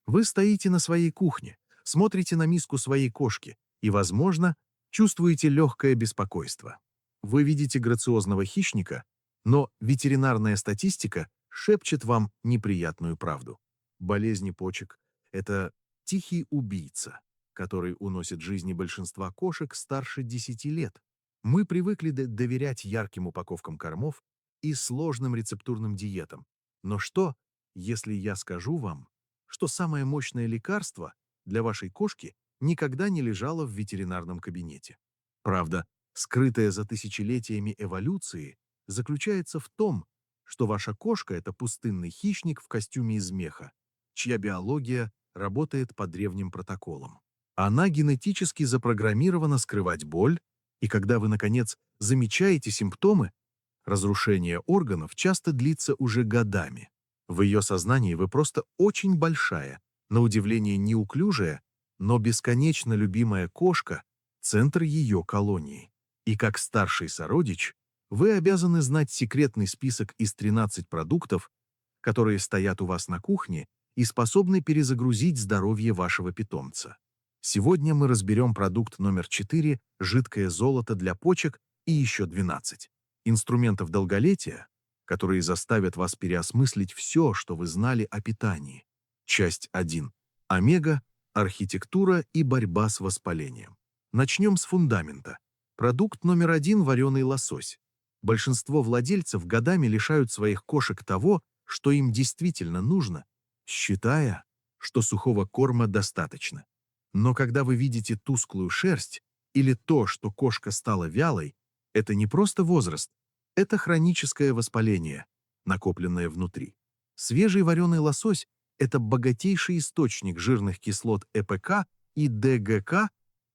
Вы стоите на своей кухне, смотрите на миску своей кошки и, возможно, чувствуете легкое беспокойство. Вы видите грациозного хищника, но ветеринарная статистика шепчет вам неприятную правду. Болезни почек– это тихий убийца, который уносит жизни большинства кошек старше 10 лет. Мы привыкли доверять ярким упаковкам кормов и сложным рецептурным диетам. Но что, если я скажу вам, что самое мощное лекарство для вашей кошки никогда не лежало в ветеринарном кабинете? Правда, скрытая за тысячелетиями эволюции, заключается в том, что ваша кошка– это пустынный хищник в костюме из меха, чья биология работает по древним протоколам. Она генетически запрограммирована скрывать боль, и когда вы, наконец, замечаете симптомы, разрушение органов часто длится уже годами. В ее сознании вы просто очень большая, на удивление неуклюжая, но бесконечно любимая кошка, центр ее колонии. И как старший сородич, вы обязаны знать секретный список из 13 продуктов, которые стоят у вас на кухне и способны перезагрузить здоровье вашего питомца. Сегодня мы разберем продукт номер 4 – жидкое золото для почек и еще 12 инструментов долголетия, которые заставят вас переосмыслить все, что вы знали о питании. Часть 1. Омега, архитектура и борьба с воспалением. Начнем с фундамента. Продукт номер 1 – вареный лосось. Большинство владельцев годами лишают своих кошек того, что им действительно нужно, считая, что сухого корма достаточно. Но когда вы видите тусклую шерсть или то, что кошка стала вялой, это не просто возраст, это хроническое воспаление, накопленное внутри. Свежий вареный лосось – это богатейший источник жирных кислот ЭПК и ДГК,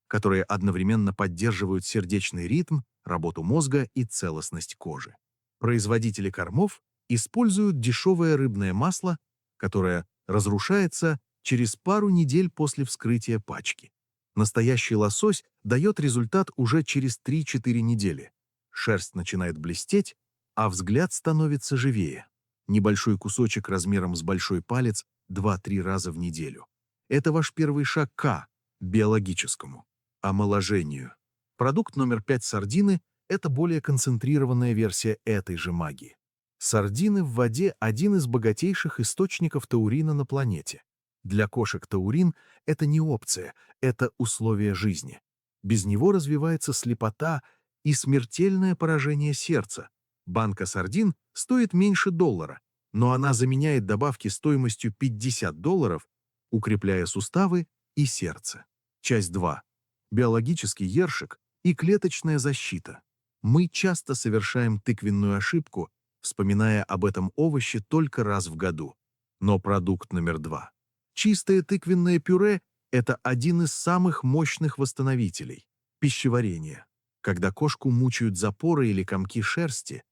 которые одновременно поддерживают сердечный ритм, работу мозга и целостность кожи. Производители кормов используют дешевое рыбное масло, которое разрушается через пару недель после вскрытия пачки. Настоящий лосось дает результат уже через 3-4 недели. Шерсть начинает блестеть, а взгляд становится живее. Небольшой кусочек размером с большой палец 2-3 раза в неделю. Это ваш первый шаг к биологическому омоложению. Продукт номер 5 сардины – это более концентрированная версия этой же магии. Сардины в воде – один из богатейших источников таурина на планете. Для кошек таурин – это не опция, это условие жизни. Без него развивается слепота и смертельное поражение сердца. Банка сардин стоит меньше $1, но она заменяет добавки стоимостью $50, укрепляя суставы и сердце. Часть 2. Биологический ёршик и клеточная защита. Мы часто совершаем тыквенную ошибку, вспоминая об этом овоще только раз в году. Но продукт номер 2. Чистое тыквенное пюре – это один из самых мощных восстановителей пищеварения. Когда кошку мучают запоры или комки шерсти,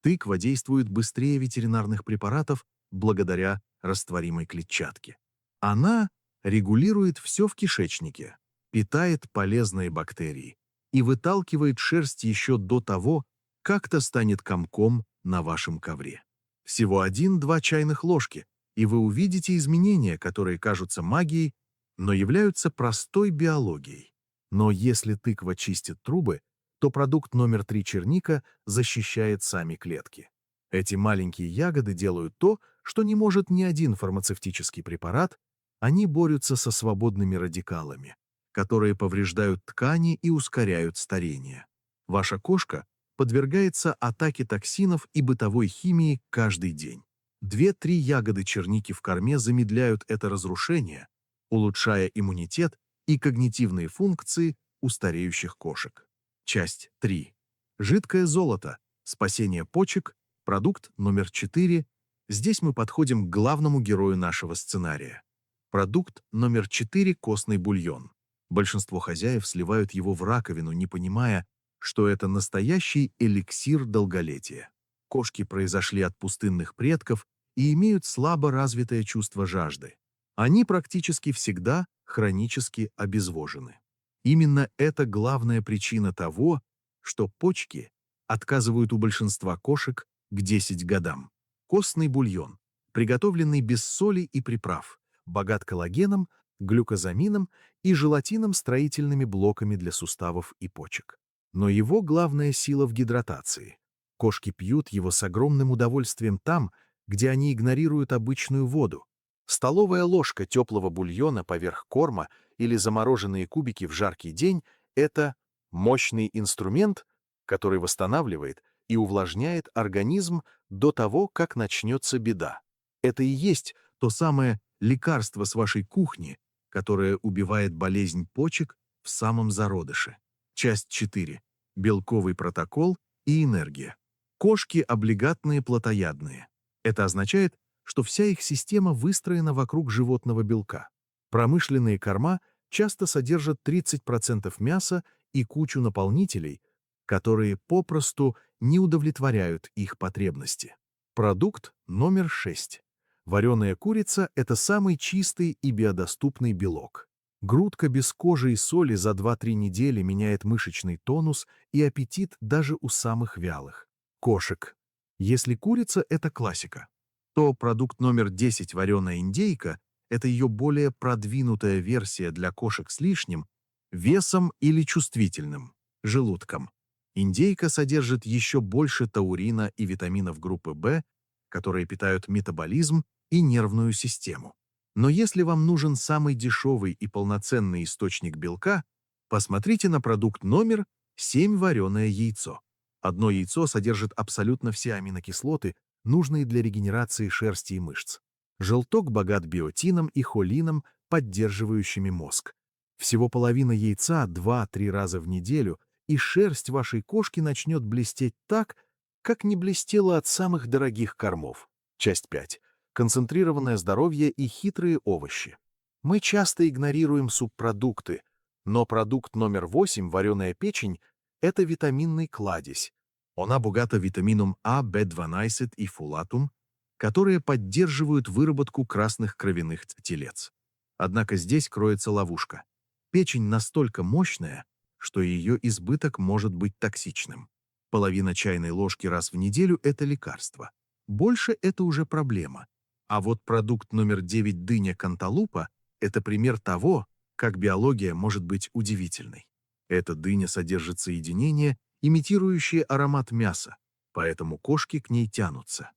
тыква действует быстрее ветеринарных препаратов благодаря растворимой клетчатке. Она регулирует все в кишечнике, питает полезные бактерии и выталкивает шерсть еще до того, как та станет комком на вашем ковре. Всего 1-2 чайных ложки, и вы увидите изменения, которые кажутся магией, но являются простой биологией. Но если тыква чистит трубы, то продукт номер 3 черника защищает сами клетки. Эти маленькие ягоды делают то, что не может ни один фармацевтический препарат, они борются со свободными радикалами, которые повреждают ткани и ускоряют старение. Ваша кошка подвергается атаке токсинов и бытовой химии каждый день. 2-3 ягоды черники в корме замедляют это разрушение, улучшая иммунитет и когнитивные функции у стареющих кошек. Часть 3. Жидкое золото. Спасение почек. Продукт номер 4. Здесь мы подходим к главному герою нашего сценария. Продукт номер 4 – костный бульон. Большинство хозяев сливают его в раковину, не понимая, что это настоящий эликсир долголетия. Кошки произошли от пустынных предков и имеют слабо развитое чувство жажды. Они практически всегда хронически обезвожены. Именно это главная причина того, что почки отказывают у большинства кошек к 10 годам. Костный бульон, приготовленный без соли и приправ, богат коллагеном, глюкозамином и желатином, строительными блоками для суставов и почек. Но его главная сила в гидратации. Кошки пьют его с огромным удовольствием там, где они игнорируют обычную воду. Столовая ложка теплого бульона поверх корма или замороженные кубики в жаркий день – это мощный инструмент, который восстанавливает и увлажняет организм до того, как начнется беда. Это и есть то самое лекарство с вашей кухни, которое убивает болезнь почек в самом зародыше. Часть 4. Белковый протокол и энергия. Кошки облигатные плотоядные. Это означает, что вся их система выстроена вокруг животного белка. Промышленные корма часто содержат 30% мяса и кучу наполнителей, которые попросту не удовлетворяют их потребности. Продукт номер 6. Вареная курица – это самый чистый и биодоступный белок. Грудка без кожи и соли за 2-3 недели меняет мышечный тонус и аппетит даже у самых вялых кошек. Если курица – это классика, то продукт номер 10 вареная индейка – это ее более продвинутая версия для кошек с лишним весом или чувствительным желудком. Индейка содержит еще больше таурина и витаминов группы В, которые питают метаболизм и нервную систему. Но если вам нужен самый дешевый и полноценный источник белка, посмотрите на продукт номер 7 вареное яйцо. Одно яйцо содержит абсолютно все аминокислоты, нужные для регенерации шерсти и мышц. Желток богат биотином и холином, поддерживающими мозг. Всего половина яйца 2-3 раза в неделю, и шерсть вашей кошки начнет блестеть так, как не блестела от самых дорогих кормов. Часть 5. Концентрированное здоровье и хитрые овощи. Мы часто игнорируем субпродукты, но продукт номер 8, вареная печень, это витаминный кладезь. Она богата витамином А, В12 и фолатум, которые поддерживают выработку красных кровяных телец. Однако здесь кроется ловушка. Печень настолько мощная, что ее избыток может быть токсичным. Половина чайной ложки раз в неделю – это лекарство. Больше – это уже проблема. А вот продукт номер 9 дыня канталупа – это пример того, как биология может быть удивительной. Эта дыня содержит соединения, имитирующие аромат мяса, поэтому кошки к ней тянутся.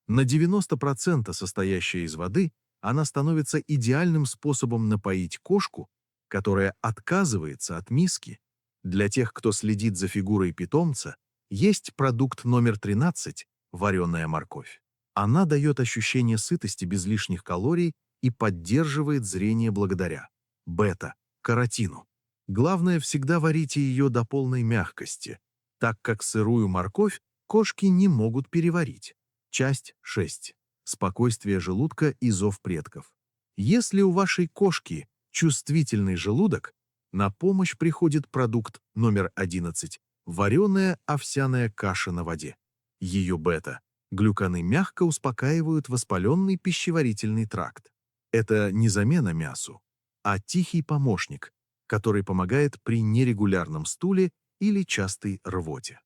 На 90% состоящая из воды, она становится идеальным способом напоить кошку, которая отказывается от миски. Для тех, кто следит за фигурой питомца, есть продукт номер 13 – вареная морковь. Она дает ощущение сытости без лишних калорий и поддерживает зрение благодаря бета-каротину. Главное, всегда варите ее до полной мягкости, так как сырую морковь кошки не могут переварить. Часть 6. Спокойствие желудка и зов предков. Если у вашей кошки чувствительный желудок, на помощь приходит продукт номер 11 – вареная овсяная каша на воде. Ее бета-глюканы мягко успокаивают воспаленный пищеварительный тракт. Это не замена мясу, а тихий помощник, который помогает при нерегулярном стуле или частой рвоте.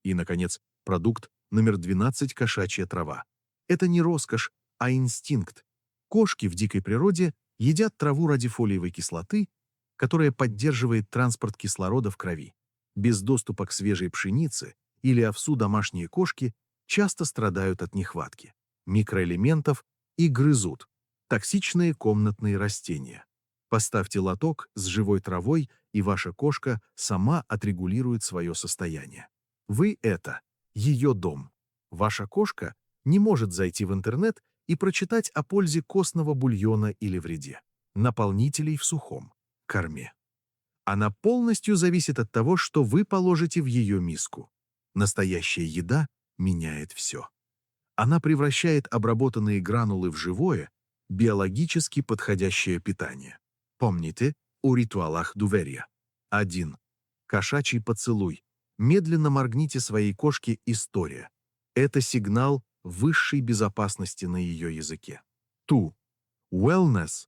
И, наконец, продукт номер 12 – кошачья трава. Это не роскошь, а инстинкт. Кошки в дикой природе едят траву ради фолиевой кислоты, которая поддерживает транспорт кислорода в крови. Без доступа к свежей пшенице или овсу домашние кошки часто страдают от нехватки микроэлементов и грызут токсичные комнатные растения. Поставьте лоток с живой травой, и ваша кошка сама отрегулирует свое состояние. Вы — это ее дом. Ваша кошка не может зайти в интернет и прочитать о пользе костного бульона или вреде наполнителей в сухом корме. Она полностью зависит от того, что вы положите в ее миску. Настоящая еда меняет все. Она превращает обработанные гранулы в живое, биологически подходящее питание. Помните о ритуалах доверия. 1. Кошачий поцелуй. Медленно моргните своей кошке «История». Это сигнал высшей безопасности на ее языке. 2. Wellness.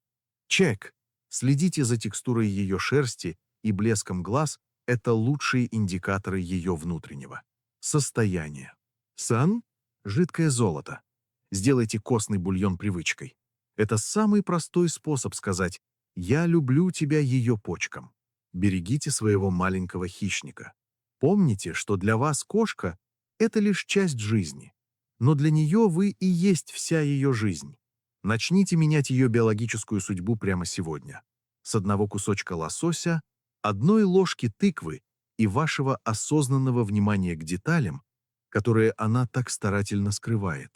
Check. Следите за текстурой ее шерсти и блеском глаз – это лучшие индикаторы ее внутреннего состояния. Сан – жидкое золото. Сделайте костный бульон привычкой. Это самый простой способ сказать «я люблю тебя» ее почкам. Берегите своего маленького хищника. Помните, что для вас кошка — это лишь часть жизни. Но для нее вы и есть вся ее жизнь. Начните менять ее биологическую судьбу прямо сегодня. С одного кусочка лосося, одной ложки тыквы и вашего осознанного внимания к деталям, которые она так старательно скрывает.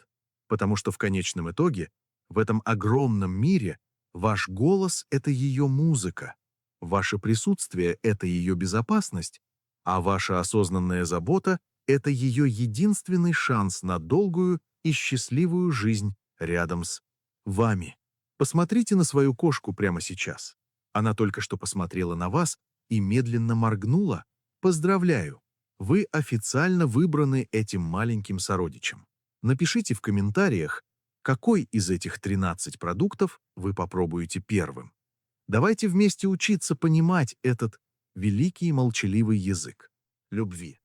Потому что в конечном итоге, в этом огромном мире, ваш голос — это ее музыка, ваше присутствие — это ее безопасность, а ваша осознанная забота — это ее единственный шанс на долгую и счастливую жизнь рядом с вами. Посмотрите на свою кошку прямо сейчас. Она только что посмотрела на вас и медленно моргнула. Поздравляю! Вы официально выбраны этим маленьким сородичем. Напишите в комментариях, какой из этих 13 продуктов вы попробуете первым. Давайте вместе учиться понимать этот великий молчаливый язык любви.